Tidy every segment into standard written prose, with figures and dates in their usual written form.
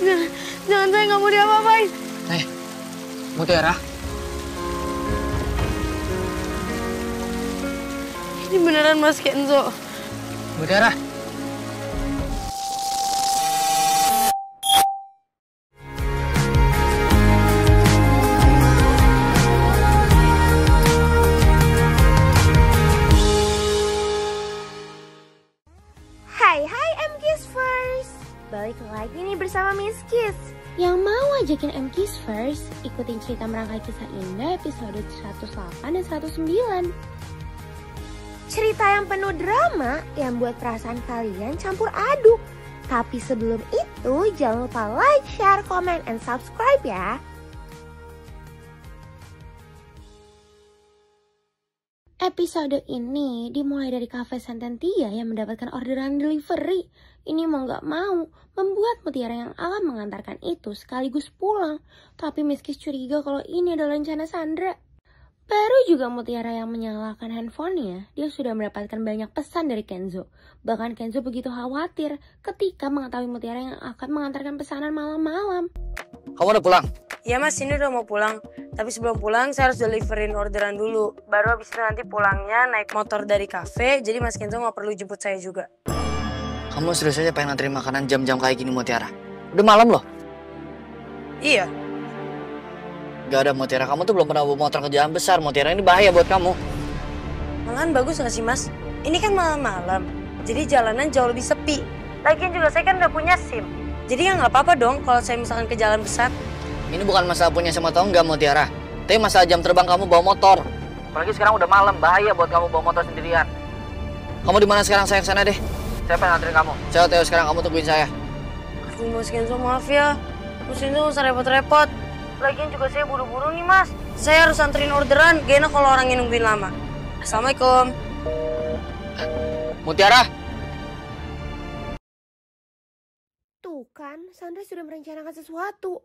Jangan, saya nggak mau diapa-apain. Mutiara. Ini beneran Mas Kenzo. Mutiara. Hai M-Kiss First. Balik lagi nih bersama Miss Kiss. Yang mau ajakin M-Kiss First ikutin cerita merangkai kisah indah episode 108 dan 109. Cerita yang penuh drama yang buat perasaan kalian campur aduk. Tapi sebelum itu jangan lupa like, share, comment, and subscribe ya. Episode ini dimulai dari Cafe Santentia yang mendapatkan orderan delivery. Ini mau gak mau membuat Mutiara yang akan mengantarkan itu sekaligus pulang. Tapi Miss Kiss curiga kalau ini adalah rencana Sandra. Baru juga Mutiara yang menyalakan handphonenya, dia sudah mendapatkan banyak pesan dari Kenzo. Bahkan Kenzo begitu khawatir ketika mengetahui Mutiara yang akan mengantarkan pesanan malam-malam. Kamu udah pulang? Iya Mas, ini udah mau pulang. Tapi sebelum pulang saya harus deliverin orderan dulu. Baru habis itu nanti pulangnya naik motor dari kafe. Jadi Mas Kenzo nggak perlu jemput saya juga. Kamu serius aja pengen nganterin makanan jam-jam kayak gini, Mutiara? Udah malam loh. Iya. Gak ada, Mutiara. Kamu tuh belum pernah bawa motor ke jalan besar, Mutiara. Ini bahaya buat kamu. Malahan bagus nggak sih Mas? Ini kan malam-malam. Jadi jalanan jauh lebih sepi. Lagian juga saya kan udah punya SIM. Jadi ya nggak apa-apa dong kalau saya misalkan ke jalan besar. Ini bukan masalah punya sama atau enggak, Mutiara. Tapi masalah jam terbang kamu bawa motor. Apalagi sekarang udah malam, bahaya buat kamu bawa motor sendirian. Kamu di mana sekarang? Saya kesana deh. Saya pengen nganterin kamu. Saya Theo sekarang, kamu tungguin saya. Aduh Mas Kenzo, maaf ya. Mas Kenzo nggak usah repot-repot. Lagian juga saya buru-buru nih Mas. Saya harus anterin orderan, gak enak kalau orang yang nungguin lama. Assalamualaikum. Mutiara. Tuh kan, Sandra sudah merencanakan sesuatu.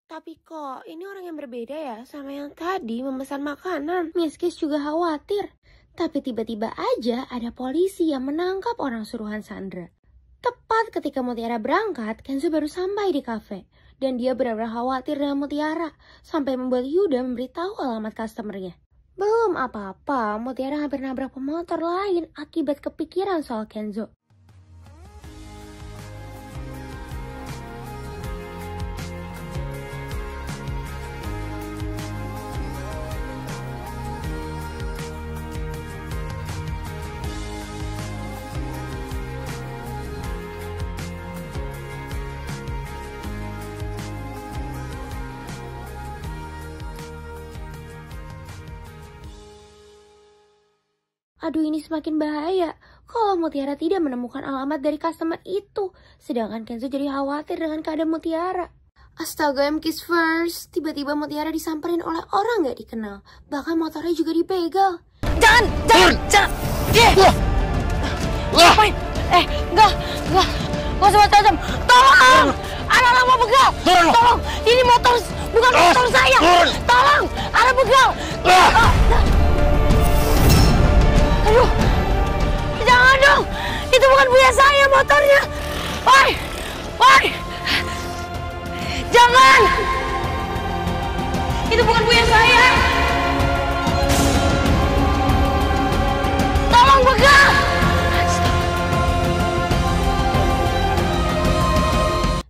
Tapi kok ini orang yang berbeda ya sama yang tadi memesan makanan. Miss Kiss juga khawatir. Tapi tiba-tiba aja ada polisi yang menangkap orang suruhan Sandra. Tepat ketika Mutiara berangkat, Kenzo baru sampai di kafe. Dan dia benar-benar khawatir dengan Mutiara. Sampai membuat Yuda memberitahu alamat customernya. Belum apa-apa, Mutiara hampir nabrak pemotor lain akibat kepikiran soal Kenzo. Aduh, ini semakin bahaya kalau Mutiara tidak menemukan alamat dari customer itu. Sedangkan Kenzo jadi khawatir dengan keadaan Mutiara. Astaga, M-Kiss First. Tiba-tiba Mutiara disamperin oleh orang gak dikenal. Bahkan motornya juga dibegal. Jangan! Ngapain? Enggak usah macam-macam. Tolong! Anak mau begal! Tolong! Ini motor, bukan motor saya! Tolong! Anak begal! Aduh, jangan dong, itu bukan punya saya motornya. Woi, jangan, itu bukan punya saya. Tolong begal.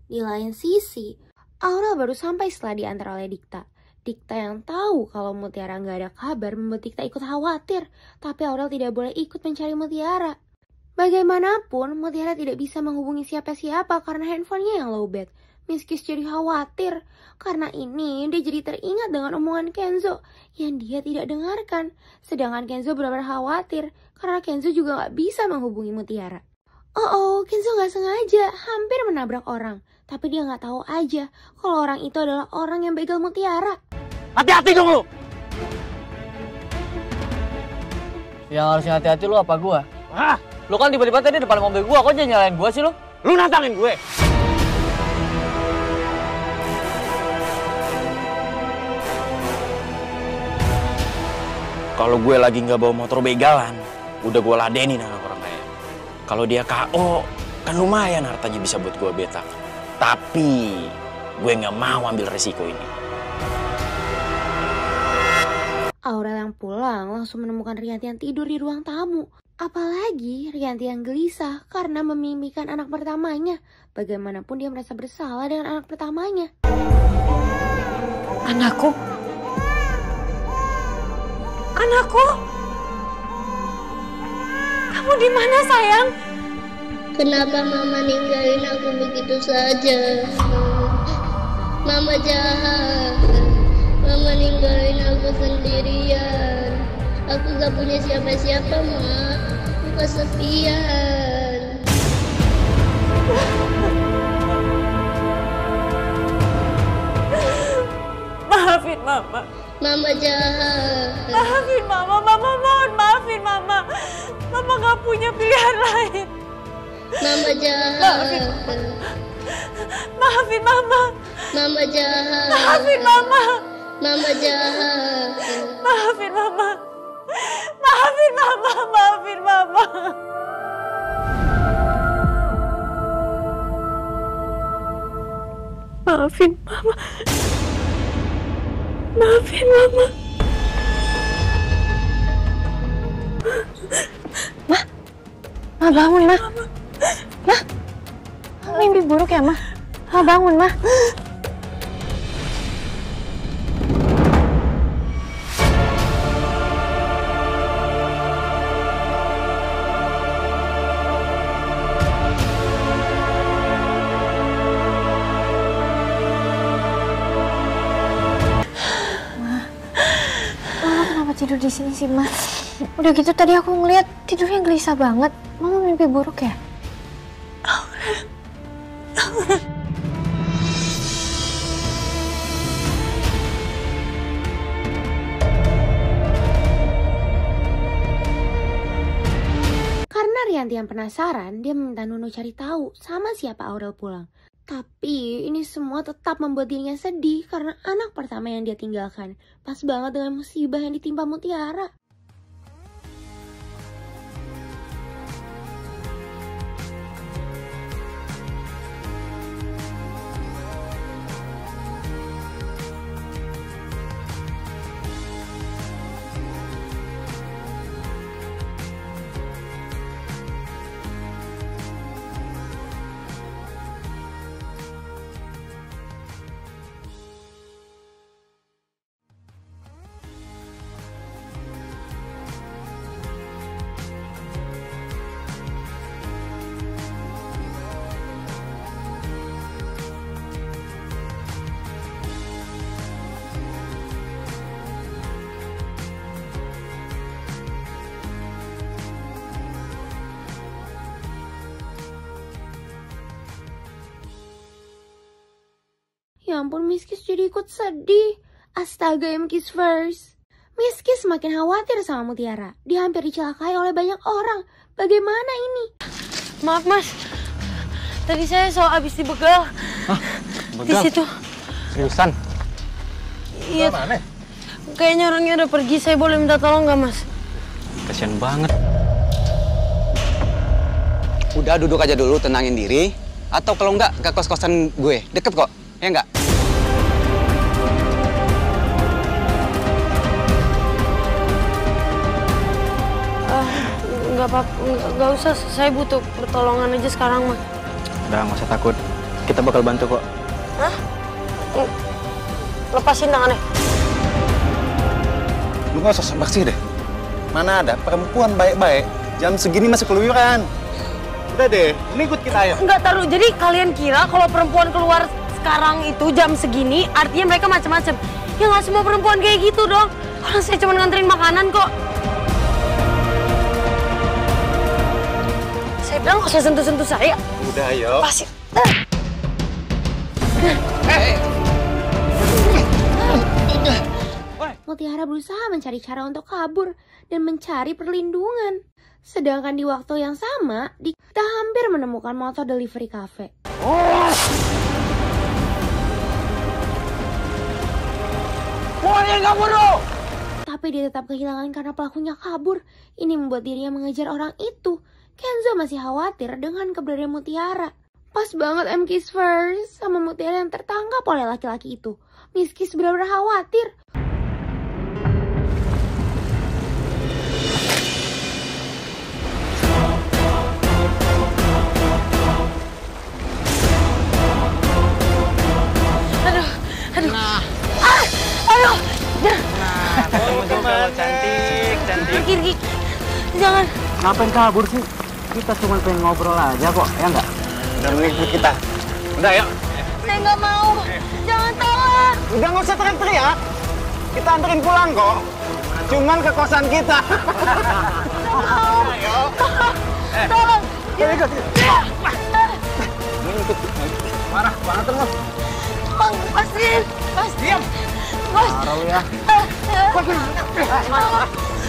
Di lain sisi, Aurel baru sampai setelah diantar oleh Dikta. Dikta yang tahu kalau Mutiara nggak ada kabar membuat Dikta ikut khawatir. Tapi Aurel tidak boleh ikut mencari Mutiara. Bagaimanapun, Mutiara tidak bisa menghubungi siapa-siapa karena handphonenya yang lowbat. Miss Kiss jadi khawatir. Karena ini, dia jadi teringat dengan omongan Kenzo yang dia tidak dengarkan. Sedangkan Kenzo benar-benar khawatir karena Kenzo juga nggak bisa menghubungi Mutiara. Kenzo nggak sengaja hampir menabrak orang. Tapi dia nggak tahu aja kalau orang itu adalah orang yang begal Mutiara. Hati-hati dong lu! Yang harusnya hati-hati lu apa gua? Lu kan tiba-tiba tadi depan mobil gua, kok jangan nyalain gua sih lu? Lu nantangin gue! Kalau gue lagi nggak bawa motor begalan, udah gue ladenin anak orang kaya. Kalau dia KO, kan lumayan hartanya bisa buat gue betak. Tapi gue nggak mau ambil resiko ini. Aurel yang pulang langsung menemukan Rianti yang tidur di ruang tamu. Apalagi Rianti yang gelisah karena memimpikan anak pertamanya. Bagaimanapun dia merasa bersalah dengan anak pertamanya. Anakku? Anakku? Kamu di mana, sayang? Kenapa Mama ninggalin aku begitu saja? Mama jahat. Mama ninggalin aku sendirian. Aku gak punya siapa-siapa, Ma. Aku kesepian. Maafin Mama. Mama jahat. Maafin Mama. Mama mohon maafin Mama. Mama gak punya pilihan lain. Mama jahat. Maafin Mama. Mama jahat. Maafin Mama. Mama jahat. Maafin Mama. Maafin Mama. Maafin Mama. Maafin Mama. Maafin Mama. Ma bangun, Ma. Ma. Mimpi buruk ya, Ma? Ma bangun, Ma. Tidur di sini sih, Ma. Udah gitu tadi aku ngeliat tidurnya gelisah banget. Mama mimpi buruk ya? Karena Rianti yang penasaran, dia meminta Nunu cari tahu sama siapa Aurel pulang. Tapi ini semua tetap membuat dirinya sedih karena anak pertama yang dia tinggalkan. Pas banget dengan musibah yang ditimpa Mutiara. Ya ampun, Miss Kiss jadi ikut sedih. Astaga, Miss first. Miss Kiss semakin khawatir sama Mutiara. Dia hampir dicelakai oleh banyak orang. Bagaimana ini? Maaf, Mas. Tadi saya abis dibegal. Hah? Di situ. Seriusan? Iya. Mana? Kayaknya orangnya udah pergi. Saya boleh minta tolong nggak, Mas? Kasian banget. Udah duduk aja dulu, tenangin diri. Atau kalau enggak ke kos-kosan gue, deket kok. Ya enggak? Nggak apa-apa, nggak usah. Saya butuh pertolongan aja sekarang, mah. Udah, nggak usah takut. Kita bakal bantu kok. Hah? Lepasin tangannya. Lu nggak usah sebak sih deh. Mana ada perempuan baik-baik jam segini masih keluyuran. Udah deh, ini ikut kita ayo. Nggak taruh. Jadi kalian kira kalau perempuan keluar sekarang itu jam segini artinya mereka macam-macam? Ya nggak semua perempuan kayak gitu dong. Orang saya cuma nganterin makanan kok. Saya bilang nggak usah sentuh-sentuh saya. Udah ayo. Pasti. Mutiara berusaha mencari cara untuk kabur dan mencari perlindungan. Sedangkan di waktu yang sama, Dikta hampir menemukan motor delivery cafe. Tapi dia tetap kehilangan karena pelakunya kabur. Ini membuat dirinya mengejar orang itu. Kenzo masih khawatir dengan keberadaan Mutiara. Pas banget MK's first sama Mutiara yang tertangkap oleh laki-laki itu. Miss Kiss benar-benar khawatir. Coba cantik. Kiki, jangan. Ngapain kabur sih? Kita cuma pengen ngobrol aja kok, ya enggak? Udah mengikut kita. Udah yuk. Saya nggak mau. Jangan tolong. Udah nggak usah teriak-teriak. Kita anterin pulang kok. Cuman ke kosan kita. Ayo. Tolong. Ikut. Marah banget lu. Bang, lepasin. Mas, diam. Mas. Taruh ya.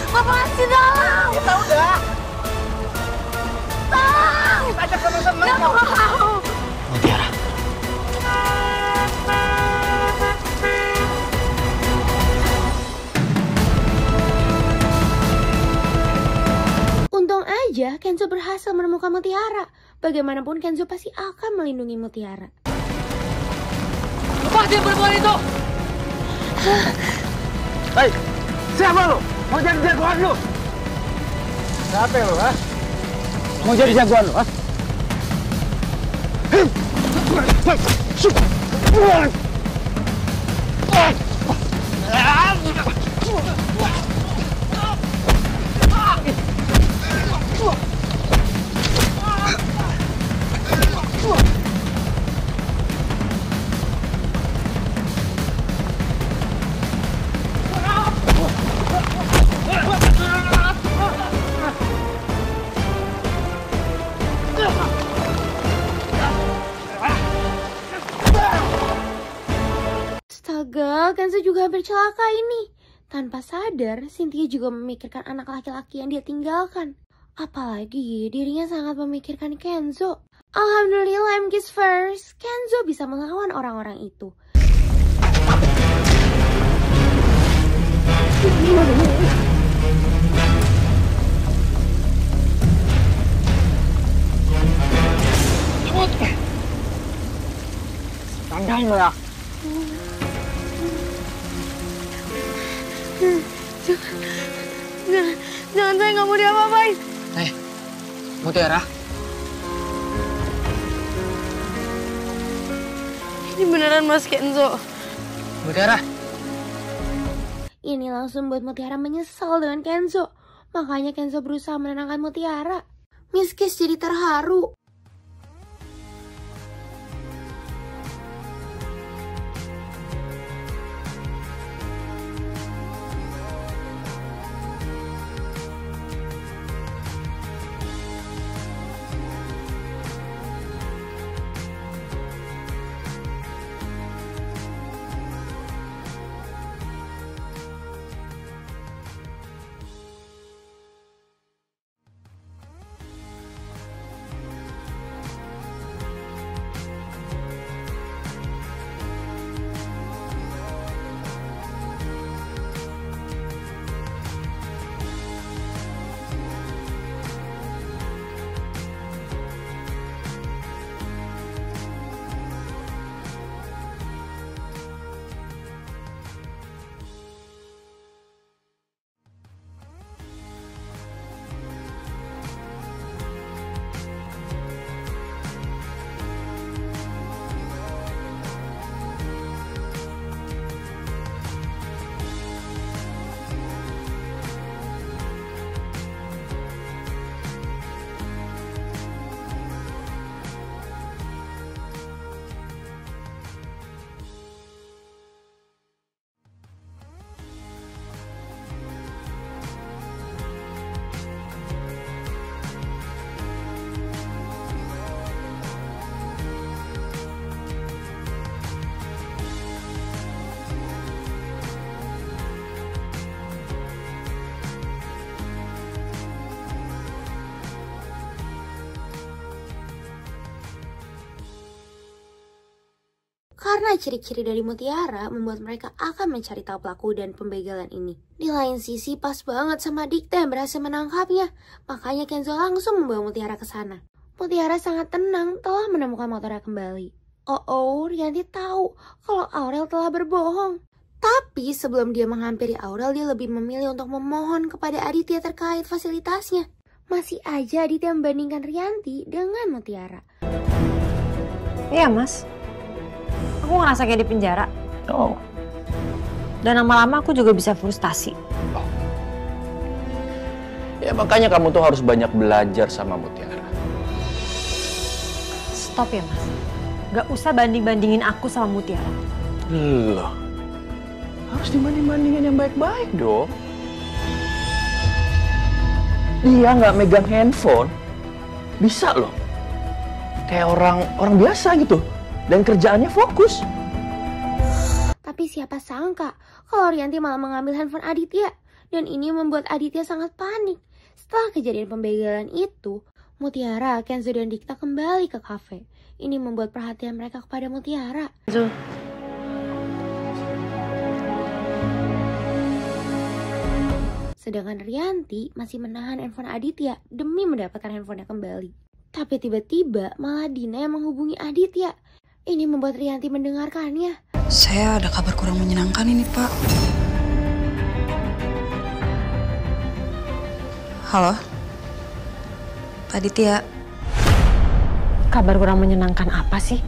Bapak masih dalam. Kita udah. Tolong. Kita ajak sama-sama. Nggak mau. Mutiara. Untung aja Kenzo berhasil menemukan Mutiara. Bagaimanapun Kenzo pasti akan melindungi Mutiara. Lepasin perempuan itu! Hei, siapa lu? Mau jadi jagoan lu? Siapa lu, ha? Mau jadi jagoan lu, ha? Astaga, Kenzo juga hampir celaka ini. Tanpa sadar, Cynthia juga memikirkan anak laki-laki yang dia tinggalkan. Apalagi dirinya sangat memikirkan Kenzo. Alhamdulillah, MK's first. Kenzo bisa melawan orang-orang itu. Tandain lo ya. Jangan, saya nggak mau diapa-apain. Mutiara. Ini beneran Mas Kenzo. Mutiara. Ini langsung buat Mutiara menyesal dengan Kenzo. Makanya Kenzo berusaha menenangkan Mutiara. Miss Kiss jadi terharu. Karena ciri-ciri dari Mutiara membuat mereka akan mencari tahu pelaku dan pembegalan ini. Di lain sisi pas banget sama Dikta yang berhasil menangkapnya. Makanya Kenzo langsung membawa Mutiara ke sana. Mutiara sangat tenang telah menemukan motornya kembali. Rianti tahu kalau Aurel telah berbohong. Tapi sebelum dia menghampiri Aurel, dia lebih memilih untuk memohon kepada Aditya terkait fasilitasnya. Masih aja Aditya membandingkan Rianti dengan Mutiara. Iya mas, aku ngerasa kayak di penjara. Oh. Dan lama-lama aku juga bisa frustasi. Ya makanya kamu tuh harus banyak belajar sama Mutiara. Stop ya mas, gak usah banding-bandingin aku sama Mutiara. Loh, harus dibanding-bandingin yang baik-baik dong. Dia nggak megang handphone, bisa loh. Kayak orang biasa gitu, dan kerjaannya fokus. Tapi siapa sangka kalau Rianti malah mengambil handphone Aditya. Dan ini membuat Aditya sangat panik. Setelah kejadian pembegalan itu, Mutiara, Kenzo, dan Dikta kembali ke kafe. Ini membuat perhatian mereka kepada Mutiara. Sedangkan Rianti masih menahan handphone Aditya demi mendapatkan handphonenya kembali. Tapi tiba-tiba malah Dina yang menghubungi Aditya. Ini membuat Rianti mendengarkannya. Saya ada kabar kurang menyenangkan ini, Pak. Halo? Pak Aditya. Kabar kurang menyenangkan apa sih?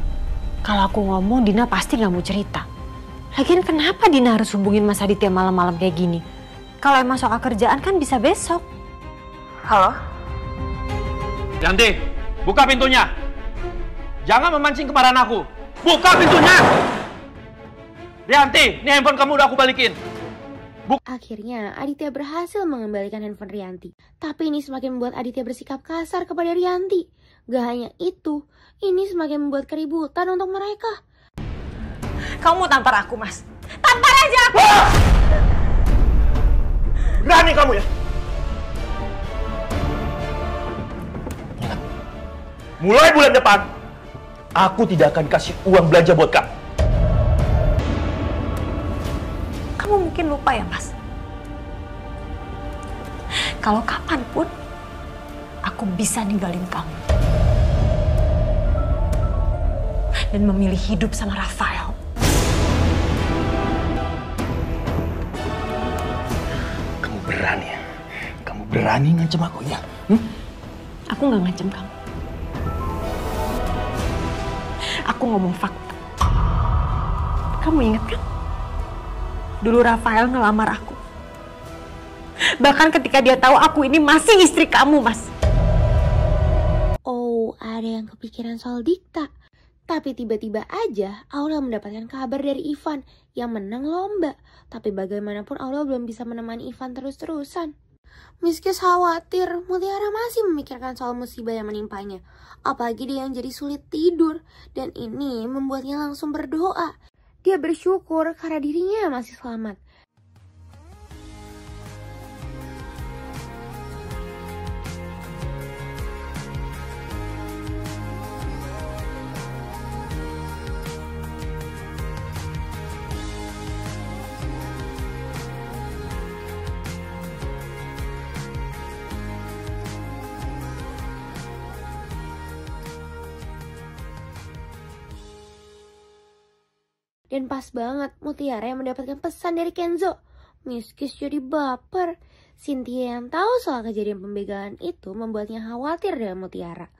Kalau aku ngomong, Dina pasti gak mau cerita. Lagian kenapa Dina harus hubungin Mas Aditya malam-malam kayak gini? Kalau emang soal kerjaan kan bisa besok. Halo? Yanti, buka pintunya. Jangan memancing kemarahan aku. Buka pintunya! Rianti, ini handphone kamu udah aku balikin. Akhirnya, Aditya berhasil mengembalikan handphone Rianti. Tapi ini semakin membuat Aditya bersikap kasar kepada Rianti. Gak hanya itu, ini semakin membuat keributan untuk mereka. Kamu mau tampar aku, Mas? Tampar aja aku! Berani kamu ya? Mulai bulan depan, aku tidak akan kasih uang belanja buat kamu. Kamu mungkin lupa ya, Mas? Kalau kapanpun, aku bisa ninggalin kamu. Dan memilih hidup sama Rafael. Kamu berani ya? Kamu berani ngancam aku ya? Aku nggak ngancam kamu. Aku ngomong fakta. Kamu ingat kan? Dulu Rafael ngelamar aku. Bahkan ketika dia tahu aku ini masih istri kamu, Mas. Oh, ada yang kepikiran soal Dikta. Tapi tiba-tiba aja Aurel mendapatkan kabar dari Ivan yang menang lomba. Tapi bagaimanapun Aurel belum bisa menemani Ivan terus-terusan. Miskis khawatir Mutiara masih memikirkan soal musibah yang menimpanya. Apalagi dia yang jadi sulit tidur. Dan ini membuatnya langsung berdoa. Dia bersyukur karena dirinya masih selamat. Dan pas banget Mutiara yang mendapatkan pesan dari Kenzo. Miskis jadi baper. Cynthia yang tahu soal kejadian pembegalan itu membuatnya khawatir dengan Mutiara.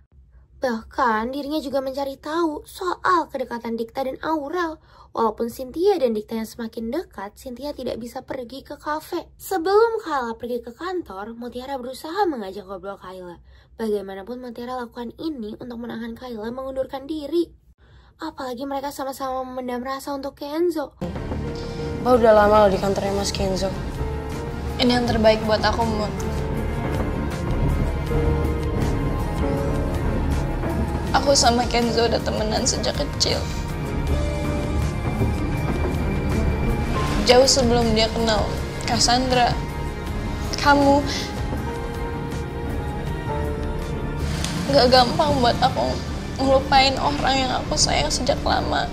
Bahkan dirinya juga mencari tahu soal kedekatan Dikta dan Aurel. Walaupun Cynthia dan Dikta yang semakin dekat, Cynthia tidak bisa pergi ke kafe. Sebelum Kayla pergi ke kantor, Mutiara berusaha mengajak ngobrol Kayla. Bagaimanapun Mutiara lakukan ini untuk menahan Kayla mengundurkan diri. Apalagi mereka sama-sama memendam rasa untuk Kenzo. Mbak udah lama loh di kantornya Mas Kenzo. Ini yang terbaik buat aku, Mut. Aku sama Kenzo udah temenan sejak kecil. Jauh sebelum dia kenal Cassandra. Kamu gak gampang buat aku ngelupain orang yang aku sayang sejak lama.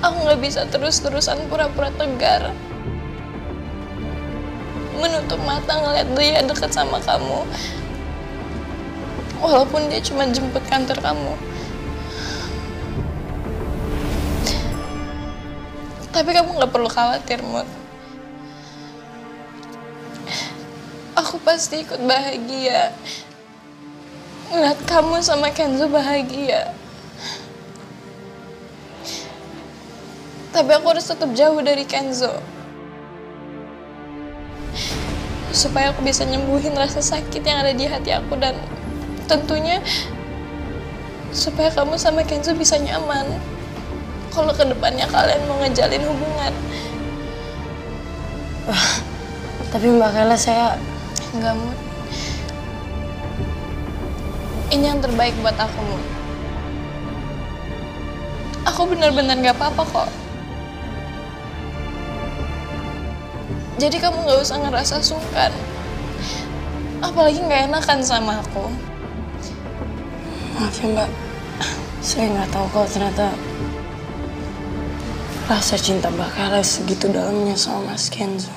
Aku gak bisa terus-terusan pura-pura tegar. Menutup mata ngeliat dia deket sama kamu. Walaupun dia cuma jemput kantor kamu. Tapi kamu gak perlu khawatir, Mut. Aku pasti ikut bahagia ngeliat kamu sama Kenzo bahagia. Tapi aku harus tetap jauh dari Kenzo supaya aku bisa nyembuhin rasa sakit yang ada di hati aku, dan tentunya supaya kamu sama Kenzo bisa nyaman kalau kedepannya kalian mau ngejalin hubungan. Tapi Mbak Kayla, saya enggak, Mut. Ini yang terbaik buat aku, Mut. Aku benar-benar gak apa-apa kok. Jadi kamu gak usah ngerasa sungkan. Apalagi gak enakan sama aku. Maaf ya Mbak, saya nggak tahu kalau ternyata rasa cinta Mbak Kayla segitu dalamnya sama Mas Kenzo.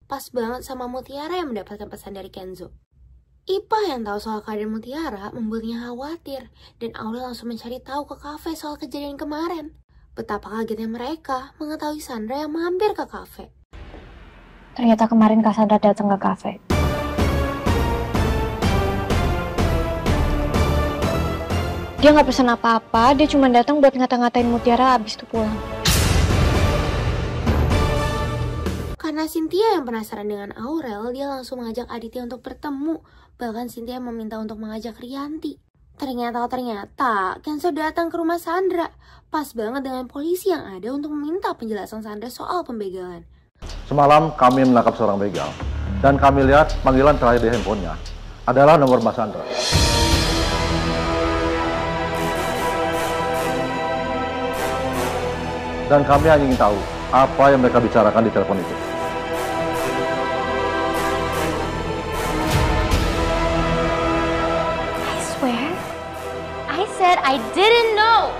Pas banget sama Mutiara yang mendapatkan pesan dari Kenzo. Ipah yang tahu soal keadaan Mutiara membuatnya khawatir, dan Aurel langsung mencari tahu ke kafe soal kejadian kemarin. Betapa kagetnya mereka mengetahui Sandra yang mampir ke kafe. Ternyata kemarin Kak Sandra datang ke kafe. Dia nggak pesan apa-apa, dia cuma datang buat ngata-ngatain Mutiara abis itu pulang. Karena Cynthia yang penasaran dengan Aurel, dia langsung mengajak Aditya untuk bertemu. Bahkan Cynthia meminta untuk mengajak Rianti. Ternyata Kenzo datang ke rumah Sandra. Pas banget dengan polisi yang ada untuk meminta penjelasan Sandra soal pembegalan. Semalam kami menangkap seorang begal. Dan kami lihat panggilan terakhir di handphonenya adalah nomor Mbak Sandra. Dan kami hanya ingin tahu apa yang mereka bicarakan di telepon itu. I didn't know.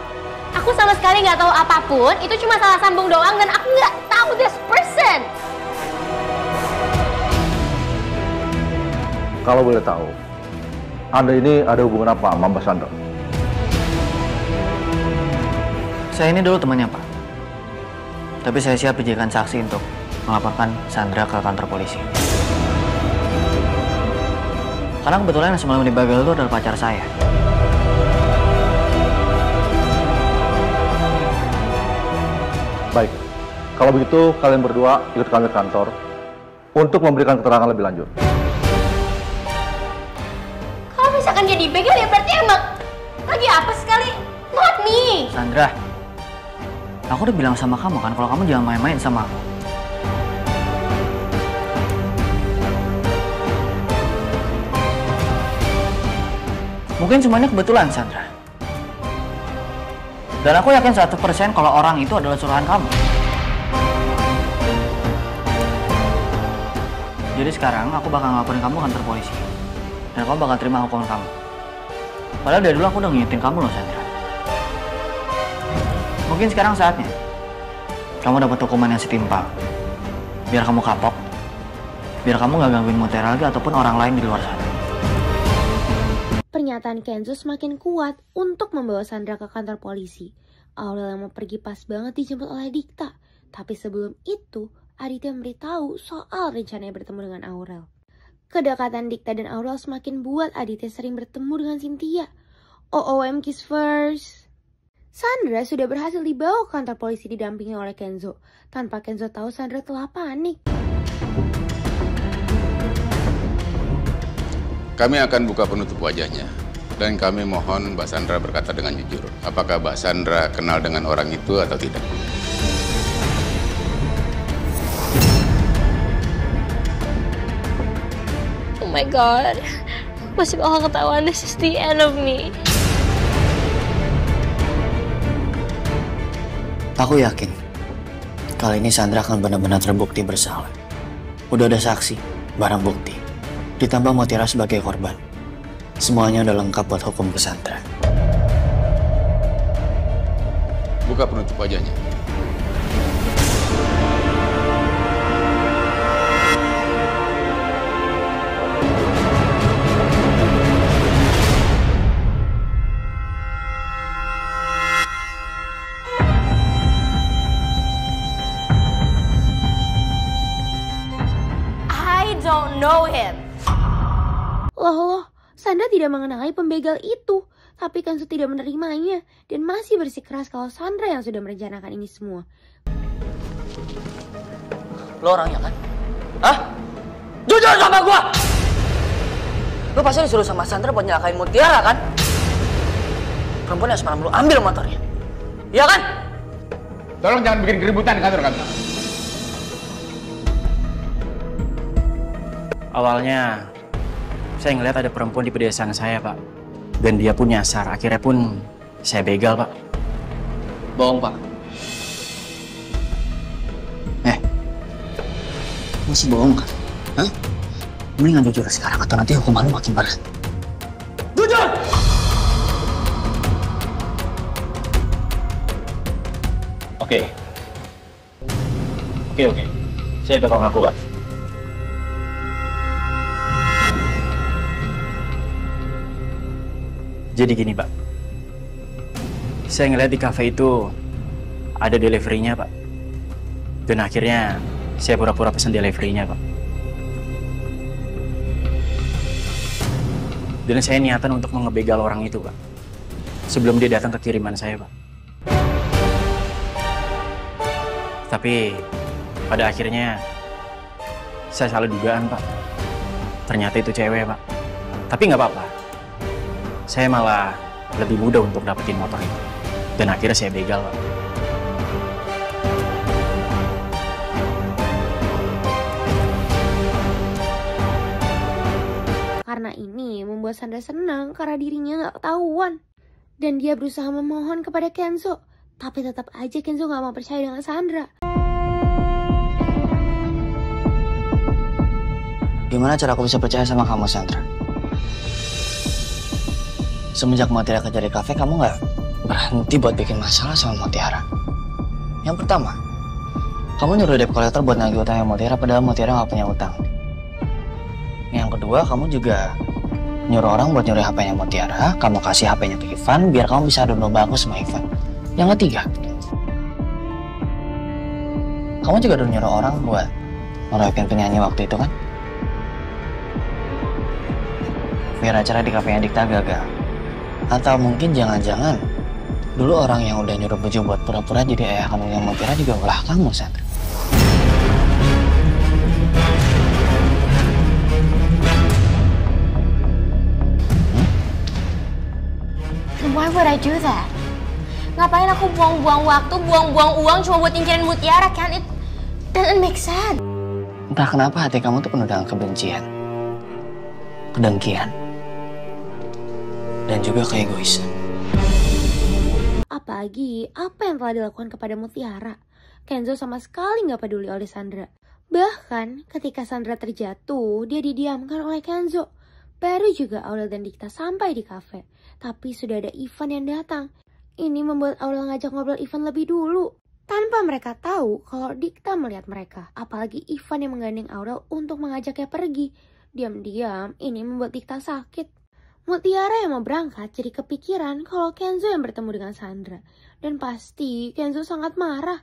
Aku sama sekali nggak tahu apapun. Itu cuma salah sambung doang dan aku nggak tahu this person. Kalau boleh tahu, Anda ini ada hubungan apa sama Mbak Sandra? Saya ini dulu temannya, Pak. Tapi saya siap dijadikan saksi untuk melaporkan Sandra ke kantor polisi. Karena kebetulan yang semalam dibagal itu adalah pacar saya. Baik, kalau begitu kalian berdua ikut kami ke kantor untuk memberikan keterangan lebih lanjut. Kalau misalkan dia dibegal ya berarti emang lagi apa sekali? Not me. Sandra, aku udah bilang sama kamu kan kalau kamu jangan main-main sama aku. Mungkin semuanya kebetulan, Sandra. Dan aku yakin 100% kalau orang itu adalah suruhan kamu. Jadi sekarang aku bakal ngelaporin kamu ke kantor polisi. Dan kamu bakal terima hukuman kamu. Padahal dari dulu aku udah ngingetin kamu loh, Sandra. Mungkin sekarang saatnya kamu dapat hukuman yang setimpal. Biar kamu kapok. Biar kamu gak gangguin Mutiara lagi ataupun orang lain di luar sana. Pernyataan Kenzo semakin kuat untuk membawa Sandra ke kantor polisi. Aurel yang mau pergi pas banget dijemput oleh Dikta. Tapi sebelum itu, Aditya memberitahu soal rencananya bertemu dengan Aurel. Kedekatan Dikta dan Aurel semakin buat Aditya sering bertemu dengan Cynthia. OOM kiss first. Sandra sudah berhasil dibawa ke kantor polisi didampingi oleh Kenzo. Tanpa Kenzo tahu, Sandra telah panik. Kami akan buka penutup wajahnya. Dan kami mohon Mbak Sandra berkata dengan jujur. Apakah Mbak Sandra kenal dengan orang itu atau tidak? Oh my God. Masih bakal ketahuan this is the end of me. Aku yakin kali ini Sandra akan benar-benar terbukti bersalah. Udah ada saksi, barang bukti, ditambah Mutiara sebagai korban. Semuanya udah lengkap buat hukum ke Sandra. Buka penutup wajahnya. Don't know him. Loh, Sandra tidak mengenali pembegal itu. Tapi Kenzo tidak menerimanya dan masih bersikeras kalau Sandra yang sudah merencanakan ini semua. Lo orangnya kan? Hah? Jujur sama gua! Lo pasti disuruh sama Sandra buat nyalakain Mutiara kan? Perempuan yang semalam lo ambil motornya. Iya kan? Tolong jangan bikin keributan di kantor kami. Awalnya saya ngeliat ada perempuan di pedesaan saya, Pak. Dan dia pun nyasar. Akhirnya pun saya begal, Pak. Bohong, Pak. Masih bohong kan? Hah? Mendingan jujur sekarang atau nanti hukuman lu makin berat. Jujur! Oke. Saya bakal ngaku, Pak. Jadi gini, Pak. Saya ngeliat di kafe itu ada deliverynya, Pak. Dan akhirnya saya pura-pura pesan deliverynya, Pak. Dan saya niatan untuk mengebegal orang itu, Pak. Sebelum dia datang ke kiriman saya, Pak. Tapi pada akhirnya saya salah dugaan, Pak. Ternyata itu cewek, Pak. Tapi nggak apa-apa. Saya malah lebih mudah untuk dapetin motor itu. Dan akhirnya saya begal, Pak. Karena ini membuat Sandra senang karena dirinya nggak ketahuan. Dan dia berusaha memohon kepada Kenzo. Tapi tetap aja Kenzo nggak mau percaya dengan Sandra. Gimana cara aku bisa percaya sama kamu, Sandra? Semenjak Mutiara kerja di kafe, kamu nggak berhenti buat bikin masalah sama Mutiara. Yang pertama, kamu nyuruh debt collector buat nagih utangnya Mutiara, padahal Mutiara nggak punya utang. Yang kedua, kamu juga nyuruh orang buat nyuri HP-nya Mutiara, kamu kasih HP-nya ke Ivan, biar kamu bisa adu domba aku sama Ivan. Yang ketiga, kamu juga udah nyuruh orang buat ngeroyokin penyanyi waktu itu kan? Biar acara di kafenya Dikta gagal. Atau mungkin jangan-jangan dulu orang yang udah nyuruh Bejo buat pura-pura jadi ayah kandungnya Mutiara juga ulah kamu, Sandra. Why would I do that? Ngapain aku buang-buang waktu, buang-buang uang cuma buat nyingkirin Mutiara, kan? It doesn't make sense. Entah kenapa hati kamu tuh penuh dengan kebencian, kedengkian, dan juga keegoisan. Apalagi apa yang telah dilakukan kepada Mutiara. Kenzo sama sekali nggak peduli oleh Sandra. Bahkan ketika Sandra terjatuh, dia didiamkan oleh Kenzo. Baru juga Aurel dan Dikta sampai di kafe. Tapi sudah ada Ivan yang datang. Ini membuat Aurel ngajak ngobrol Ivan lebih dulu. Tanpa mereka tahu kalau Dikta melihat mereka. Apalagi Ivan yang menggandeng Aurel untuk mengajaknya pergi. Diam-diam ini membuat Dikta sakit. Mutiara yang mau berangkat jadi kepikiran kalau Kenzo yang bertemu dengan Sandra. Dan pasti Kenzo sangat marah.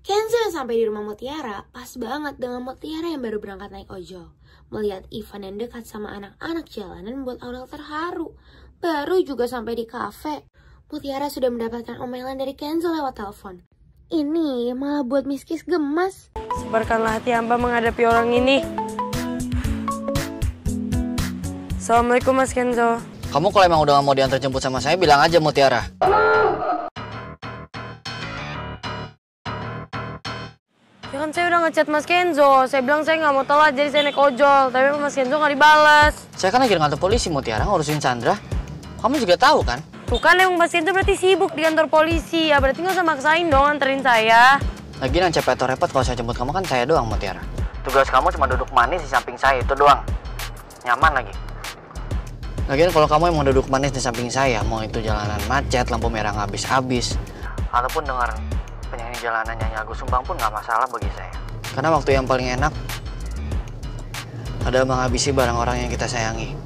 Kenzo yang sampai di rumah Mutiara pas banget dengan Mutiara yang baru berangkat naik ojol. Melihat Ivan yang dekat sama anak-anak jalanan membuat Aurel terharu. Baru juga sampai di kafe, Mutiara sudah mendapatkan omelan dari Kenzo lewat telepon. Ini malah buat Miss Kiss gemas. Sabarkanlah hati hamba menghadapi orang ini. Assalamualaikum Mas Kenzo. Kamu kalau emang udah gak mau diantar jemput sama saya, bilang aja Mutiara. Ya kan saya udah ngechat Mas Kenzo. Saya bilang saya nggak mau telat, jadi saya naik ojol. Tapi Mas Kenzo nggak dibalas. Saya kan lagi ngantor polisi, Mutiara ngurusin Sandra. Kamu juga tahu kan? Tuh kan emang Mas Kenzo berarti sibuk di kantor polisi. Ya berarti nggak usah maksain dong anterin saya. Lagian yang capek atau repot kalau saya jemput kamu kan saya doang, Mutiara. Tugas kamu cuma duduk manis di samping saya, itu doang. Nyaman lagi. Lagian kalau kamu emang duduk manis di samping saya, mau itu jalanan macet, lampu merah nggak habis-habis, ataupun dengar penyanyi jalanan nyanyi lagu Sumbang pun nggak masalah bagi saya. Karena waktu yang paling enak adalah menghabisi barang orang yang kita sayangi.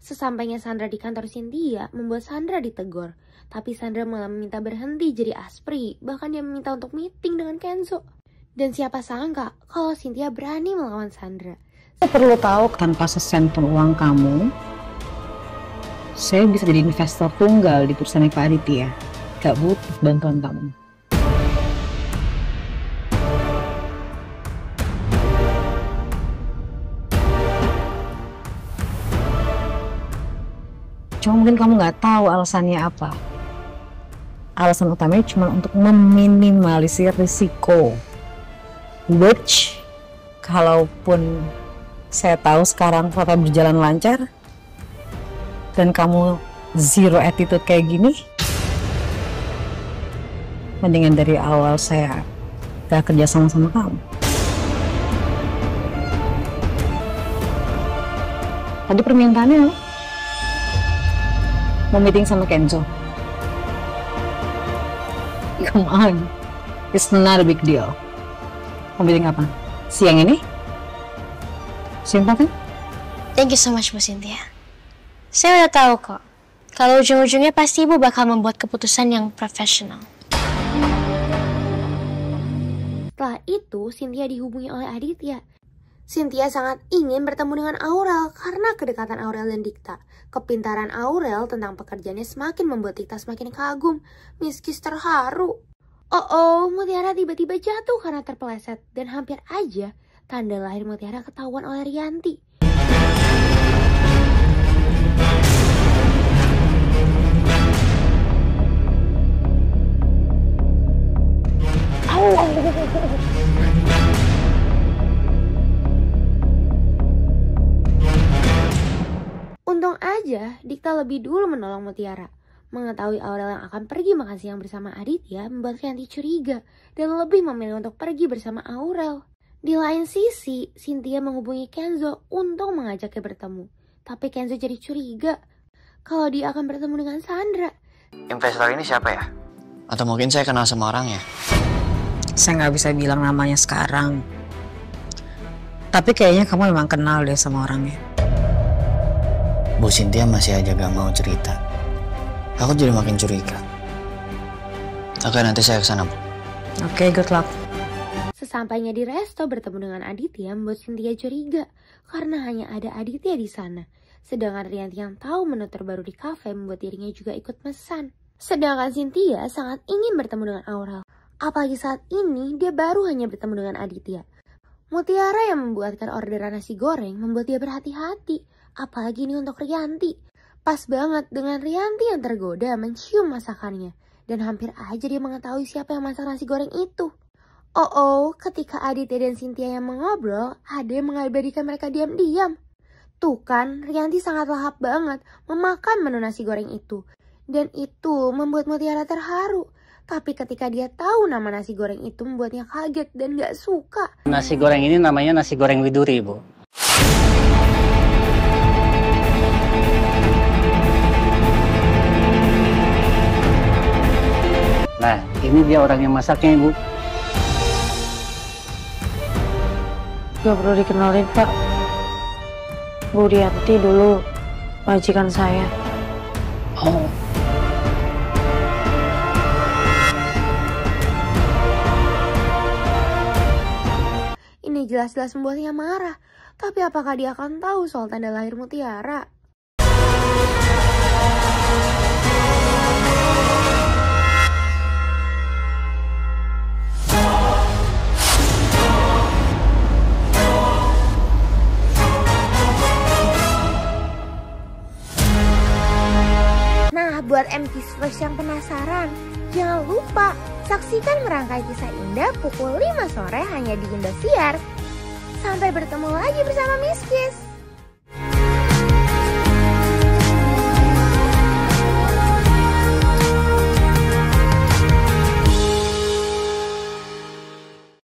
Sesampainya Sandra di kantor Cynthia, membuat Sandra ditegur. Tapi Sandra malah meminta berhenti jadi aspri, bahkan dia meminta untuk meeting dengan Kenzo. Dan siapa sangka kalau Cynthia berani melawan Sandra. Saya perlu tahu tanpa sesen pun uang kamu, saya bisa jadi investor tunggal di perusahaan Pak Aditya. Gak butuh bantuan kamu. Cuma mungkin kamu nggak tahu alasannya apa. Alasan utamanya cuma untuk meminimalisir risiko. Which, kalaupun saya tahu sekarang foto berjalan lancar, dan kamu zero attitude kayak gini, mendingan dari awal saya gak kerja sama kamu. Tadi permintaannya apa? Mau meeting sama Kenzo. Come on, it's not a big deal. Mau meeting apa? Siang ini? Simpel kan? Thank you so much, Bu Cynthia. Saya udah tahu kok, kalau ujung-ujungnya pasti Ibu bakal membuat keputusan yang profesional. Setelah itu, Cynthia dihubungi oleh Aditya. Cynthia sangat ingin bertemu dengan Aurel karena kedekatan Aurel dan Dikta. Kepintaran Aurel tentang pekerjaannya semakin membuat Dikta semakin kagum. Miskis terharu. Mutiara tiba-tiba jatuh karena terpeleset. Dan hampir aja tanda lahir Mutiara ketahuan oleh Rianti. Untung aja Dikta lebih dulu menolong Mutiara. Mengetahui Aurel yang akan pergi makan siang bersama Aditya membuat Rianti curiga dan lebih memilih untuk pergi bersama Aurel. Di lain sisi, Cynthia menghubungi Kenzo untuk mengajaknya bertemu. Tapi Kenzo jadi curiga kalau dia akan bertemu dengan Sandra. Investor ini siapa ya? Atau mungkin saya kenal sama orangnya? Saya nggak bisa bilang namanya sekarang. Tapi kayaknya kamu memang kenal deh sama orangnya. Bu Cynthia masih aja gak mau cerita. Aku jadi makin curiga. Oke, nanti saya kesana, Bu. Oke, good luck. Sesampainya di resto bertemu dengan Aditya membuat Cynthia curiga karena hanya ada Aditya di sana. Sedangkan Rianti yang tahu menu terbaru di kafe membuat dirinya juga ikut pesan. Sedangkan Cynthia sangat ingin bertemu dengan Aurel. Apalagi saat ini dia baru hanya bertemu dengan Aditya. Mutiara yang membuatkan orderan nasi goreng membuat dia berhati-hati. Apalagi ini untuk Rianti. Pas banget dengan Rianti yang tergoda mencium masakannya. Dan hampir aja dia mengetahui siapa yang masak nasi goreng itu. Ketika Aditya dan Cynthia yang mengobrol, ada yang mengabadikan mereka diam-diam. Tuh kan, Rianti sangat lahap banget memakan menu nasi goreng itu. Dan itu membuat Mutiara terharu. Tapi ketika dia tahu nama nasi goreng itu membuatnya kaget dan gak suka. Nasi goreng ini namanya nasi goreng Widuri, Bu. Nah, ini dia orang yang masaknya, Ibu. Gak perlu dikenalin, Pak. Bu Dianti dulu majikan saya. Oh. Ini jelas-jelas membuatnya marah. Tapi apakah dia akan tahu soal tanda lahir Mutiara? Nah, buat MKisflers yang penasaran, jangan lupa saksikan Merangkai Kisah Indah pukul 5 sore hanya di Indosiar. Sampai bertemu lagi bersama Miss Kiss.